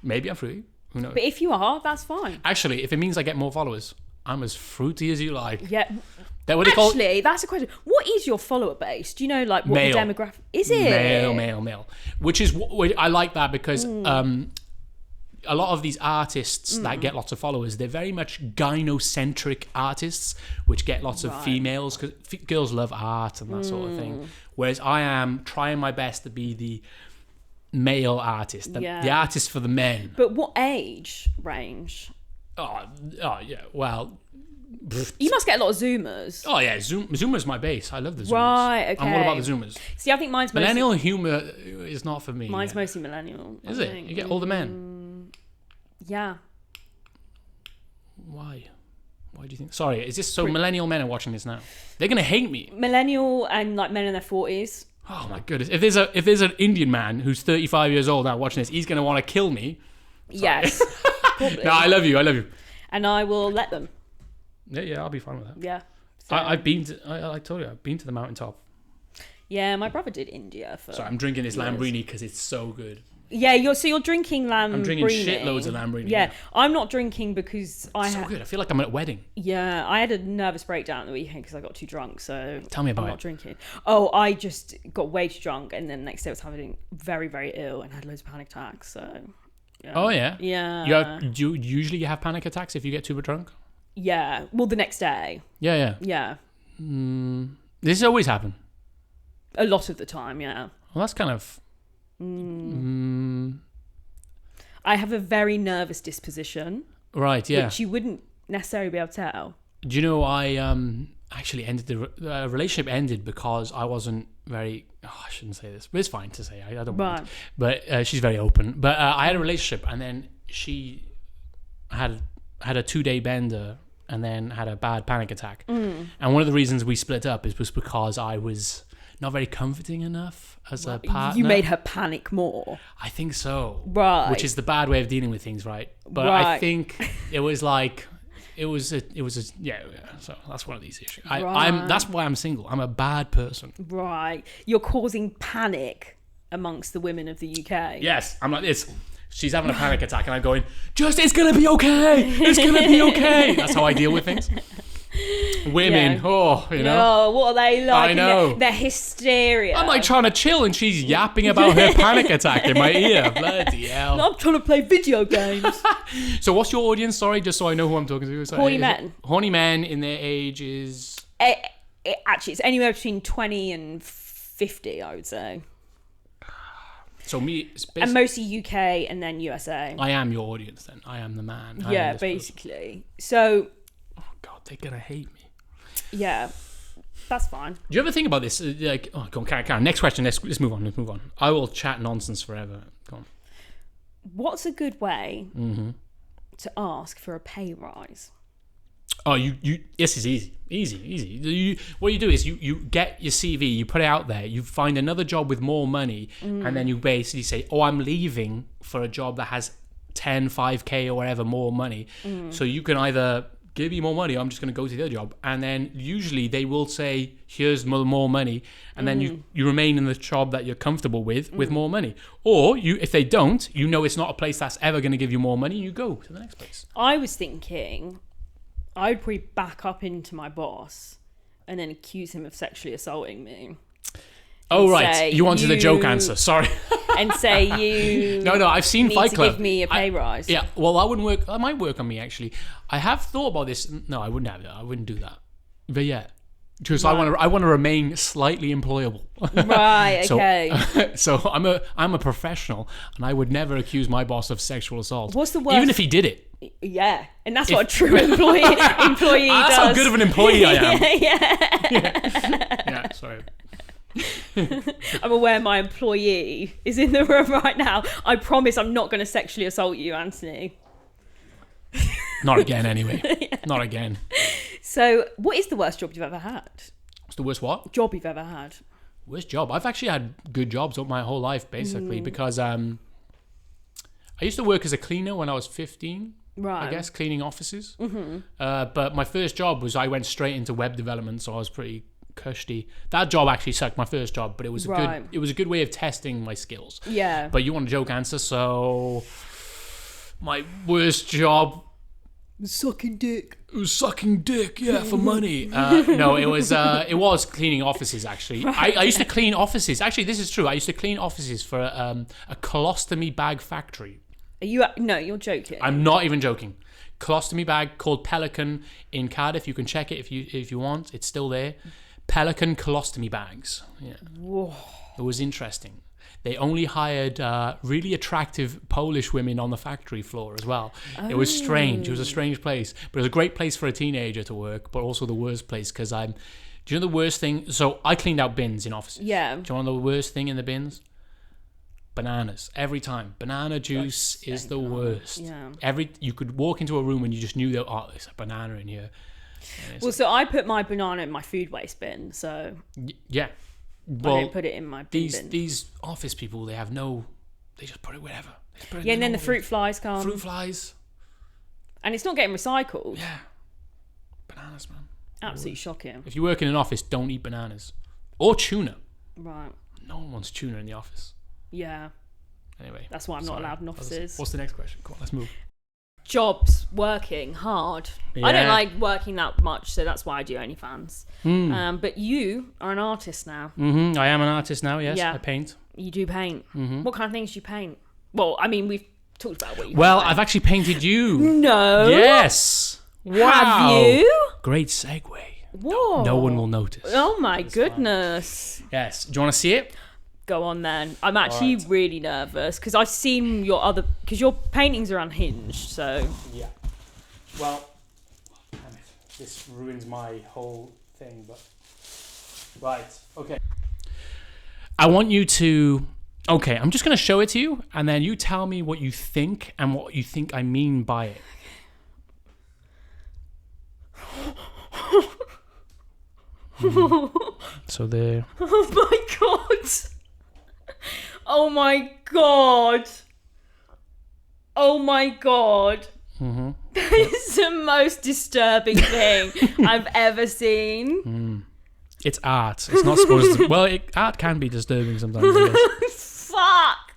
Maybe I'm fruity. Who knows? But if you are, that's fine. Actually, if it means I get more followers, I'm as fruity as you like. Yeah. That what they call Actually, that's a question. What is your follower base? Do you know, like, what Male. the demographic is? It male. Which is I like that because a lot of these artists that get lots of followers, they're very much gynocentric artists, which get lots of females because girls love art and that sort of thing. Whereas I am trying my best to be the male artist, the artist for the men. But what age range? Oh yeah. Well, you must get a lot of Zoomers. Oh yeah, Zoomer's my base. I love the Zoomers. Right, okay. I'm all about the Zoomers. See, I think mine's millennial humor is not for me. Mine's mostly millennial. Is it? You get older men. Yeah. Why? Why do you think? Sorry, is this so? Millennial men are watching this now. They're gonna hate me. Millennial and like men in their 40s. Oh my goodness! If there's an Indian man who's 35 years old now watching this, he's gonna want to kill me. Sorry. Yes. Probably. No, I love you. And I will let them. Yeah, I'll be fine with that. Yeah. So. I've been to. I told you, I've been to the mountaintop. Yeah, my brother did India for. Sorry, I'm drinking this Lambrini because it's so good. Yeah, you're drinking Lambrini. I'm drinking shitloads of Lambrini. Yeah, I'm not drinking because so good. I feel like I'm at a wedding. Yeah, I had a nervous breakdown at the weekend because I got too drunk. So tell me about I'm not drinking. Oh, I just got way too drunk, and then the next day I was having very, very ill and had loads of panic attacks. So. Yeah. Oh yeah. Yeah. Do you usually have panic attacks if you get too drunk? Yeah. Well, the next day. Yeah. This always happen. A lot of the time, yeah. Well, that's kind of. I have a very nervous disposition. Right, yeah. Which you wouldn't necessarily be able to tell. Do you know I actually ended the relationship ended because I wasn't very. Oh, I shouldn't say this, but it's fine to say. I don't want. But she's very open. But I had a relationship, and then she had a 2-day bender, and then had a bad panic attack. And one of the reasons we split up was because I was not very comforting enough as a partner. You made her panic more. I think so. Right. Which is the bad way of dealing with things, right? But I think it was like it was a so that's one of these issues. That's why I'm single. I'm a bad person. Right. You're causing panic amongst the women of the UK. Yes. I'm like this. She's having a panic attack and I'm going, it's gonna be okay. It's gonna be okay. That's how I deal with things. Women, what are they like? I know. They're hysteria. I'm like trying to chill and she's yapping about her panic attack in my ear. Bloody hell. I'm trying to play video games. So what's your audience? Sorry, just so I know who I'm talking to. Sorry, horny men. Horny men in their ages. Actually, it's anywhere between 20 and 50, I would say. So me, and mostly UK and then USA. I am your audience then. I am the man. Yeah, basically. So. Oh God, they're gonna hate me. Yeah, that's fine. Do you ever think about this? Like, oh, go on, Karen. Next question. Let's move on. Let's move on. I will chat nonsense forever. Go on. What's a good way to ask for a pay rise? Oh, this is easy. What you do is you get your CV, you put it out there, you find another job with more money, and then you basically say, oh, I'm leaving for a job that has 10, 5K or whatever more money. So you can either give me more money or I'm just going to go to the other job. And then usually they will say, here's more money. And then you remain in the job that you're comfortable with more money. Or if they don't, it's not a place that's ever going to give you more money, you go to the next place. I was thinking I would probably back up into my boss and then accuse him of sexually assaulting me. Oh, right. You wanted the joke answer. Sorry. And say you No, I've seen Fight Club. Give me a pay rise. Yeah, well, that wouldn't work. That might work on me, actually. I have thought about this. No, I wouldn't have that. I wouldn't do that. But yeah. Because I want to remain slightly employable. Right, okay. So I'm a professional, and I would never accuse my boss of sexual assault. What's the worst? Even if he did it. Yeah, and that's what a true employee does. That's how good of an employee I am. Yeah, sorry. I'm aware my employee is in the room right now. I promise I'm not going to sexually assault you, Anthony. Not again, anyway. Yeah. Not again. So, what is the worst job you've ever had? What's the worst what? Job you've ever had. Worst job? I've actually had good jobs my whole life, basically, because I used to work as a cleaner when I was 15. Right. I guess, cleaning offices. But my first job was I went straight into web development, so I was pretty cushy. That job actually sucked, my first job, but it was a good way of testing my skills. Yeah. But you want a joke answer, so my worst job. Sucking dick. It was sucking dick, yeah, for money. No, it was cleaning offices, actually. I used to clean offices. Actually, this is true. I used to clean offices for a colostomy bag factory. No, you're joking. I'm not even joking. Colostomy bag called Pelican in Cardiff. You can check it if you want. It's still there. Pelican colostomy bags. Yeah. Whoa. It was interesting. They only hired really attractive Polish women on the factory floor as well. Oh. It was strange. It was a strange place. But it was a great place for a teenager to work, but also the worst place because do you know the worst thing? So I cleaned out bins in offices. Yeah. Do you know the worst thing in the bins? Bananas. Every time. Banana juice is the worst. Yeah. You could walk into a room and you just knew that, oh, there's a banana in here. Well, so I put my banana in my food waste bin, so... Yeah. Well, I don't put it in my bin. These office people, they just put it wherever. Yeah, and then the fruit flies come. Fruit flies. And it's not getting recycled. Yeah. Bananas, man. Absolutely shocking. If you work in an office, don't eat bananas. Or tuna. Right. No one wants tuna in the office. Yeah. Anyway. That's why I'm not allowed in offices. What's the next question? Come on, let's move. Jobs, working hard. Yeah. I don't like working that much, so that's why I do OnlyFans. But you are an artist now. Mm-hmm. I am an artist now, yes. Yeah. I paint. You do paint. Mm-hmm. What kind of things do you paint? Well, I mean, we've talked about what you Well, paint. I've actually painted you. No. Yes. Wow. Have you? Great segue. Whoa. No one will notice. Oh my goodness. Yes. Do you want to see it? Go on then. I'm actually really nervous because I've seen because your paintings are unhinged, so... Yeah. Well, damn it. This ruins my whole thing, but... Right. Okay. I want you to... Okay, I'm just going to show it to you, and then you tell me what you think and what you think I mean by it. So there... Oh my god! Oh my god! Oh my god! Mm-hmm. That is the most disturbing thing I've ever seen. It's art. It's not supposed to... Well, art can be disturbing sometimes, I guess. Fuck!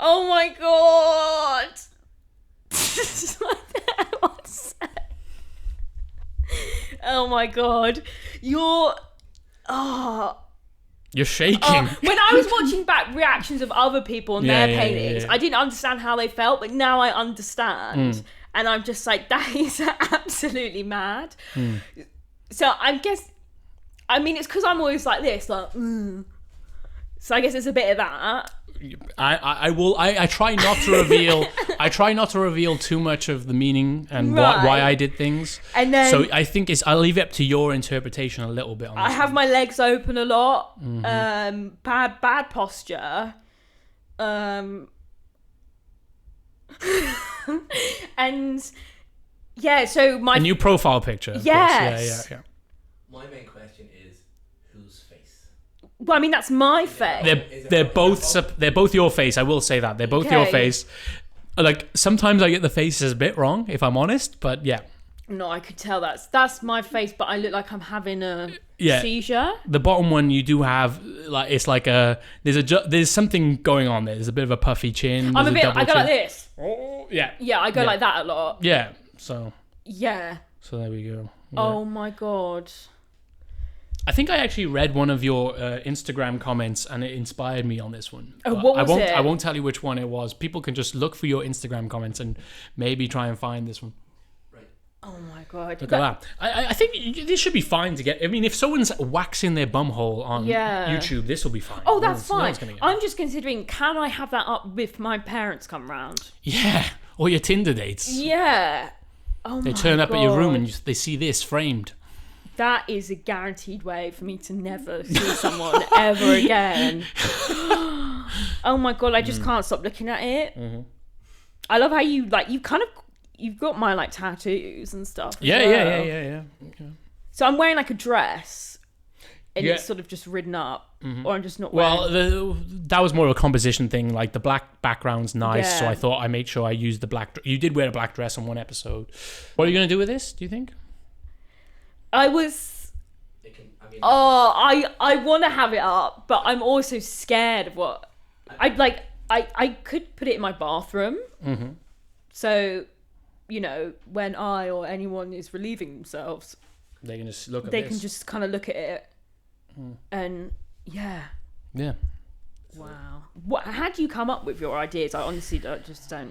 Oh my god! Oh my god. You're shaking. When I was watching back reactions of other people and their paintings, I didn't understand how they felt, but now I understand. And I'm just like, that is absolutely mad. So I mean, it's because I'm always like this, like, So I guess it's a bit of that. I try not to reveal. I try not to reveal too much of the meaning and why I did things. And then, so I think I'll leave it up to your interpretation a little bit on this. I have my legs open a lot. Bad posture. And yeah, so a new profile picture. Of yes. Course. Yeah. My main question is, whose face? Well, I mean, that's my face. They're both your face. I will say that they're both your face. Like sometimes I get the faces a bit wrong, if I'm honest. But yeah. No, I could tell that's my face, but I look like I'm having a seizure. The bottom one you do have it's like there's something going on there. There's a bit of a puffy chin. I go like this. Oh yeah. Yeah, I go like that a lot. Yeah. So. Yeah. So there we go. Yeah. Oh my god. I think I actually read one of your Instagram comments and it inspired me on this one. Oh, what was it? I won't tell you which one it was. People can just look for your Instagram comments and maybe try and find this one. Right. Oh my god. Look at that. I think this should be fine to get. I mean, if someone's waxing their bumhole on YouTube, this will be fine. Oh, that's fine. I'm just considering, can I have that up if my parents come round? Yeah. Or your Tinder dates. Yeah. Oh my god. They turn up at your room and they see this framed. That is a guaranteed way for me to never see someone ever again. Oh my god, I just can't stop looking at it. Mm-hmm. I love how you've got my like tattoos and stuff. Yeah. So I'm wearing like a dress, and it's sort of just ridden up, or I'm just not wearing. Well, that was more of a composition thing. Like the black background's nice, so I thought I made sure I used the black. You did wear a black dress on one episode. What are you gonna do with this? Do you think? I want to have it up, but I'm also scared of what I could put it in my bathroom. So, when I or anyone is relieving themselves, They can just look at they this. can just kind of look at it and Yeah. wow. How do you come up with your ideas? I honestly don't.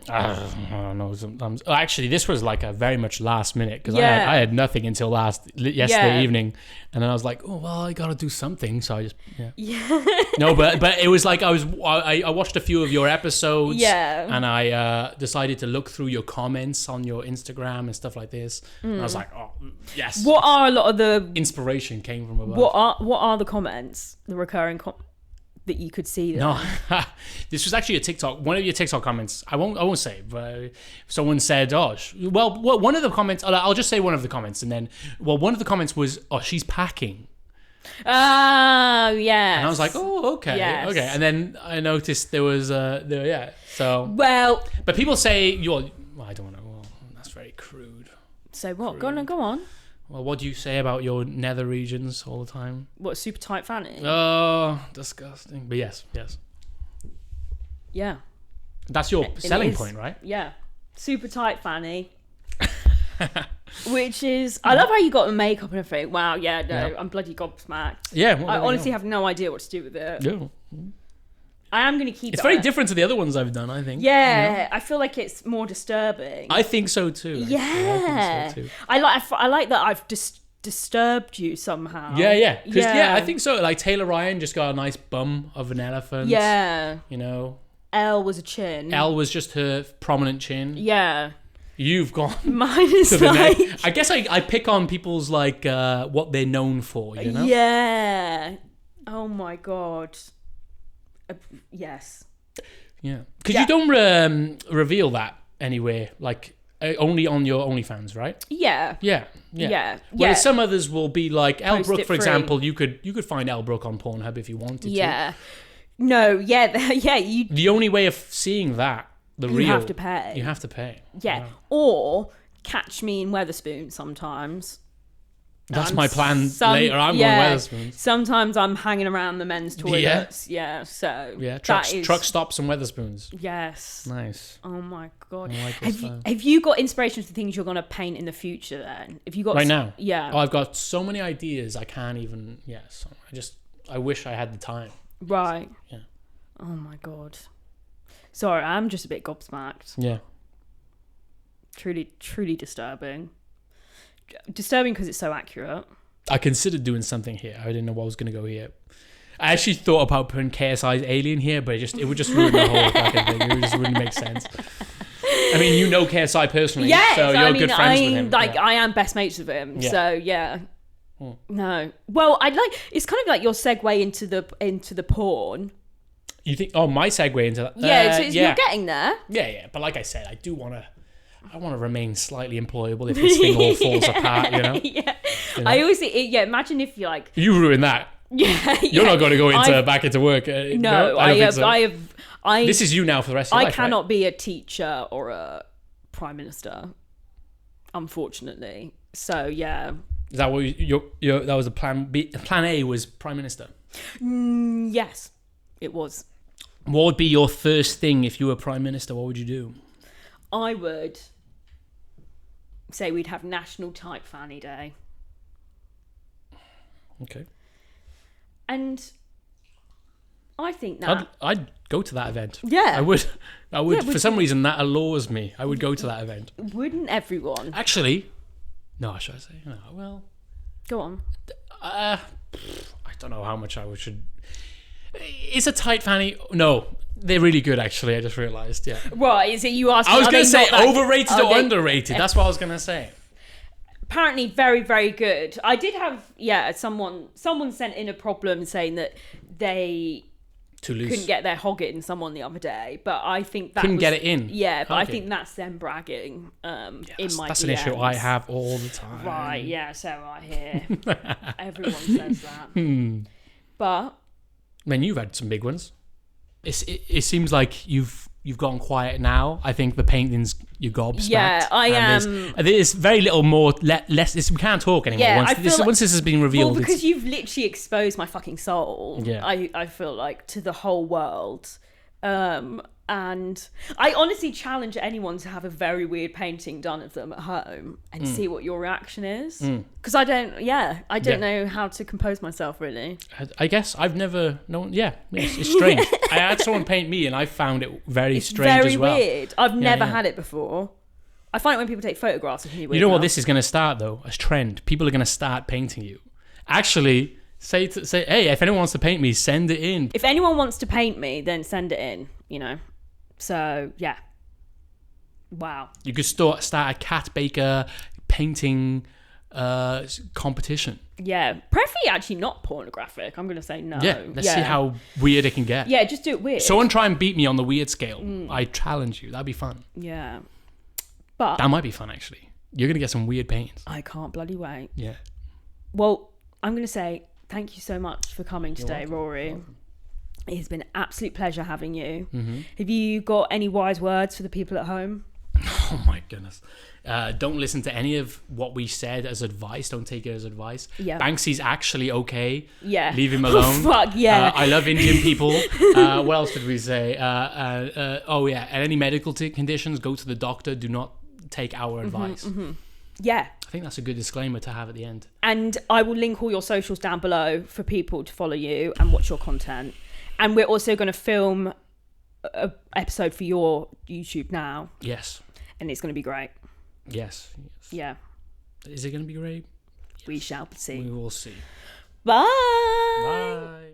I don't know. Sometimes. Actually, this was like a very much last minute because Yeah. I had nothing until yesterday Yeah. evening, and then I was like, oh well, I gotta do something. So I just Yeah. no, but it was like I watched a few of your episodes, Yeah. and I decided to look through your comments on your Instagram and stuff like this. And I was like, oh yes, What are a lot of the inspiration came from above. what are the comments, the recurring that you could see there? No, this was actually a TikTok. One of your TikTok comments. I won't say it, but someone said, "Oh, one of the comments." I'll just say one of the comments, and then, one of the comments was, "Oh, she's packing," Oh, yeah. and I was like, "Oh, okay, Yes. okay." And then I noticed there was, So, Well, but people say well, I don't know. Well, that's very crude. so what? Go on. Well, what do you say about your nether regions all the time? What, super tight fanny? Oh, disgusting. But yes. Yeah. That's your It selling is. point, right? Yeah. Super tight fanny. Which is, I love how you got the makeup and everything. Wow, yeah, no, Yeah. I'm bloody gobsmacked. Yeah. Well, I there we honestly go. have no idea what to do with it. Yeah. I am going to keep It's it. very different to the other ones I've done, I think. Yeah, I feel like it's more disturbing. I think so too. actually. Yeah. I think so too. I like that I've disturbed you somehow. Yeah. Because I think so. Like Taylor Ryan just got a nice bum of an elephant. Yeah. Elle was a chin. Elle was just her prominent chin. Yeah. You've gone Mine is to the like... next. I guess I pick on people's like what they're known for. Yeah. Oh my god. Yes. Yeah. Because Yeah. you don't reveal that anywhere. Like only on your OnlyFans, right? Yeah. Yeah. Yeah. Whereas some others will be like Elle Post Brooke, it for free. example. You could find Elle Brooke on Pornhub if you wanted to. Yeah. No, yeah, yeah, you The only way of seeing that, real, have to pay. You have to pay. Yeah. Wow. Or catch me in Weatherspoons sometimes. That's my plan later. I'm going Weatherspoons. Sometimes I'm hanging around the men's toilets. Yeah, so Yeah, that is, truck stops and Weatherspoons. Yes. Nice. Oh my god. I like this Have you got inspiration for things you're gonna paint in the future then? Have you got right now? Yeah. Oh, I've got so many ideas. I can't even. Yes. I wish I had the time. Right. Yeah. Oh my god. Sorry, I'm just a bit gobsmacked. Yeah. Truly, truly disturbing. Disturbing because it's so accurate. I considered doing something here. I didn't know what was going to go here. I actually thought about putting KSI's Alien here, but it would just ruin the whole fucking thing. It just wouldn't make sense. I mean, you know KSI personally, Yes, so you're good friends with him. Like, yeah. I am best mates with him. Yeah. So yeah. No. Well, it's kind of like your segue into the porn. You think? Oh, my segue into that. Yeah, you're getting there. Yeah. But like I said, I want to remain slightly employable if this thing all falls apart. You know. Yeah. You know? I always think, imagine if you're like. You ruin that. Yeah. You're not going to go back into work. No, I don't think so. This is you now for the rest of your I life. cannot right? be a teacher or a prime minister, unfortunately. So yeah. Is that what that was a plan B? Plan A was prime minister. Yes, it was. What would be your first thing if you were prime minister? What would you do? I would say we'd have National Tight Fanny Day. Okay. And I think that I'd go to that event. Yeah. I would. Yeah, For some reason, that allures me. I would go to that event. wouldn't everyone. Actually, no. Should I say no? Well, Go on. I don't know how much I should. Is a tight fanny? No, they're really good. Actually, I just realised. Yeah. Right, is it you asking? I was going to say not that- overrated are or they- underrated. That's what I was going to say. Apparently very, very good. I did have someone sent in a problem saying that they Too loose. couldn't get their hog in someone the other day, but I think that Couldn't was, get it in. Yeah, but I Okay. think that's them bragging in my That's an issue DMs. I have all the time. Right, yeah, so I hear. Everyone says that. But I mean, you've had some big ones. It seems like you've gone quiet now. I think the paintings you gobsmacked. Yeah, I am. There's very little more. Less. We can't talk anymore. Yeah, once this has been revealed. Well, because you've literally exposed my fucking soul. Yeah. I feel like to the whole world. And I honestly challenge anyone to have a very weird painting done of them at home and see what your reaction is. Because I don't know how to compose myself, really. I guess I've never known. Yeah, it's strange. I had someone paint me, and I found it very strange as well. Very weird. I've never had it before. I find it when people take photographs of me weird. You know what this is going to start, though? A trend. People are going to start painting you. Actually, say, hey, if anyone wants to paint me, send it in. If anyone wants to paint me, then send it in, you know. So, yeah. Wow. You could start a Cat Baker painting competition. Yeah. Preferably actually not pornographic. I'm going to say no. Yeah, let's see how weird it can get. Yeah, just do it weird. Someone try and beat me on the weird scale. I challenge you. That'd be fun. Yeah. But that might be fun, actually. You're going to get some weird paintings. I can't bloody wait. Yeah. Well, I'm going to say thank you so much for coming today, welcome. Rory. It has been an absolute pleasure having you. Mm-hmm. Have you got any wise words for the people at home? Oh my goodness. Don't listen to any of what we said as advice. Don't take it as advice. Yeah. Banksy's actually okay. Yeah. Leave him alone. Fuck yeah. I love Indian people. What else did we say? Oh yeah. And any medical conditions, go to the doctor. Do not take our advice. Yeah. I think that's a good disclaimer to have at the end. And I will link all your socials down below for people to follow you and watch your content. And we're also going to film an episode for your YouTube now. Yes. And it's going to be great. Yes. Yeah. Is it going to be great? We shall see. We will see. Bye. Bye.